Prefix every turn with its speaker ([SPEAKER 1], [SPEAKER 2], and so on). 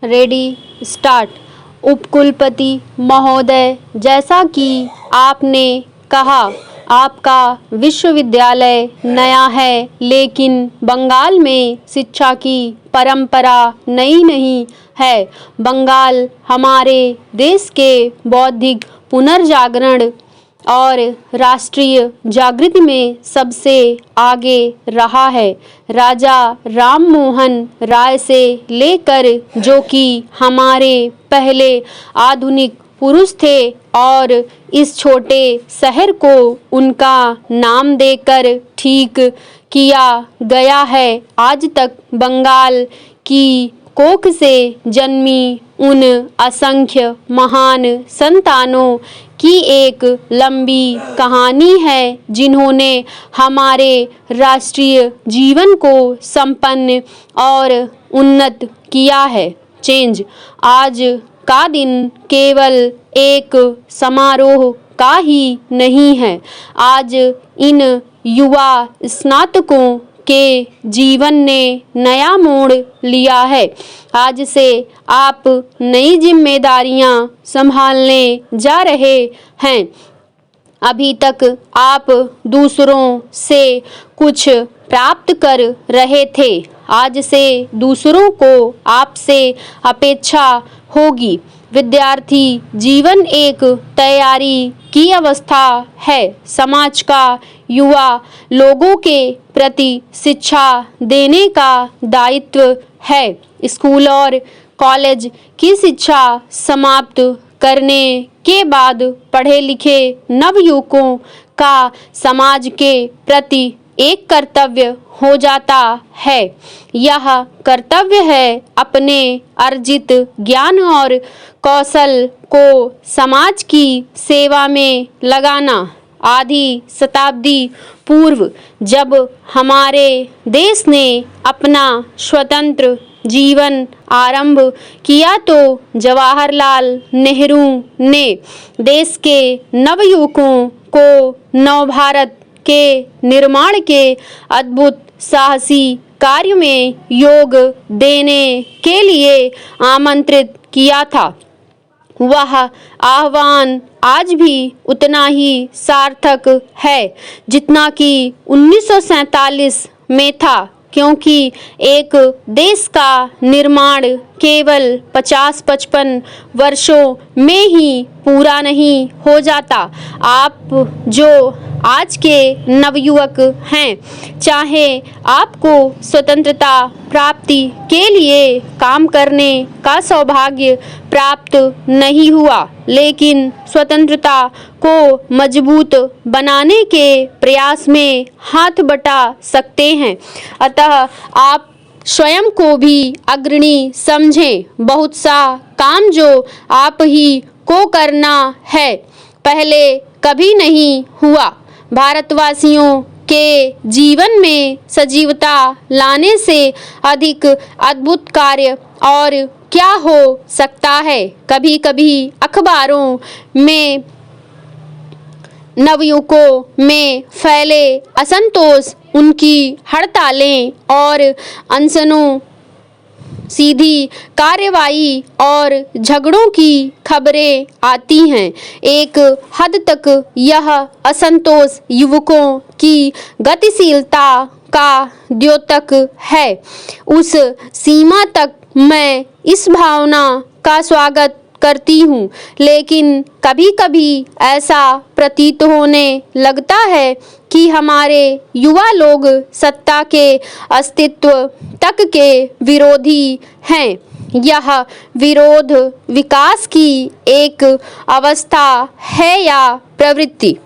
[SPEAKER 1] Ready start. उपकुलपति महोदय, जैसा कि आपने कहा, आपका विश्वविद्यालय नया है, लेकिन बंगाल में शिक्षा की परंपरा नई नहीं है। बंगाल हमारे देश के बौद्धिक पुनर्जागरण और राष्ट्रीय जागृति में सबसे आगे रहा है। राजा राममोहन राय से लेकर, जो कि हमारे पहले आधुनिक पुरुष थे, और इस छोटे शहर को उनका नाम देकर ठीक किया गया है, आज तक बंगाल की कोख से जन्मी उन असंख्य महान संतानों की एक लंबी कहानी है, जिन्होंने हमारे राष्ट्रीय जीवन को संपन्न और उन्नत किया है। चेंज आज का दिन केवल एक समारोह का ही नहीं है। आज इन युवा स्नातकों के जीवन ने नया मोड़ लिया है। आज से आप नई जिम्मेदारियां संभालने जा रहे हैं। अभी तक आप दूसरों से कुछ प्राप्त कर रहे थे, आज से दूसरों को आपसे अपेक्षा होगी। विद्यार्थी जीवन एक तैयारी की अवस्था है। समाज का युवा लोगों के प्रति शिक्षा देने का दायित्व है। स्कूल और कॉलेज की शिक्षा समाप्त करने के बाद पढ़े लिखे नवयुवकों का समाज के प्रति एक कर्तव्य हो जाता है। यह कर्तव्य है अपने अर्जित ज्ञान और कौशल को समाज की सेवा में लगाना। आधी शताब्दी पूर्व जब हमारे देश ने अपना स्वतंत्र जीवन आरंभ किया, तो जवाहरलाल नेहरू ने देश के नवयुवकों को नवभारत के निर्माण के अद्भुत साहसी कार्य में योग देने के लिए आमंत्रित किया था। वह आह्वान आज भी उतना ही सार्थक है जितना कि 1947 में था, क्योंकि एक देश का निर्माण केवल 50-55 वर्षों में ही पूरा नहीं हो जाता। आप जो आज के नवयुवक हैं, चाहे आपको स्वतंत्रता प्राप्ति के लिए काम करने का सौभाग्य प्राप्त नहीं हुआ, लेकिन स्वतंत्रता को मजबूत बनाने के प्रयास में हाथ बटा सकते हैं। अतः आप स्वयं को भी अग्रणी समझें। बहुत सा काम जो आप ही को करना है, पहले कभी नहीं हुआ। भारतवासियों के जीवन में सजीवता लाने से अधिक अद्भुत कार्य और क्या हो सकता है। कभी कभी अखबारों में नवयुवकों में फैले असंतोष, उनकी हड़तालें और अनशनों, सीधी कार्रवाई और झगड़ों की खबरें आती हैं। एक हद तक यह असंतोष युवकों की गतिशीलता का द्योतक है। उस सीमा तक मैं इस भावना का स्वागत करती हूँ, लेकिन कभी कभी ऐसा प्रतीत होने लगता है कि हमारे युवा लोग सत्ता के अस्तित्व तक के विरोधी हैं। यह विरोध विकास की एक अवस्था है या प्रवृत्ति?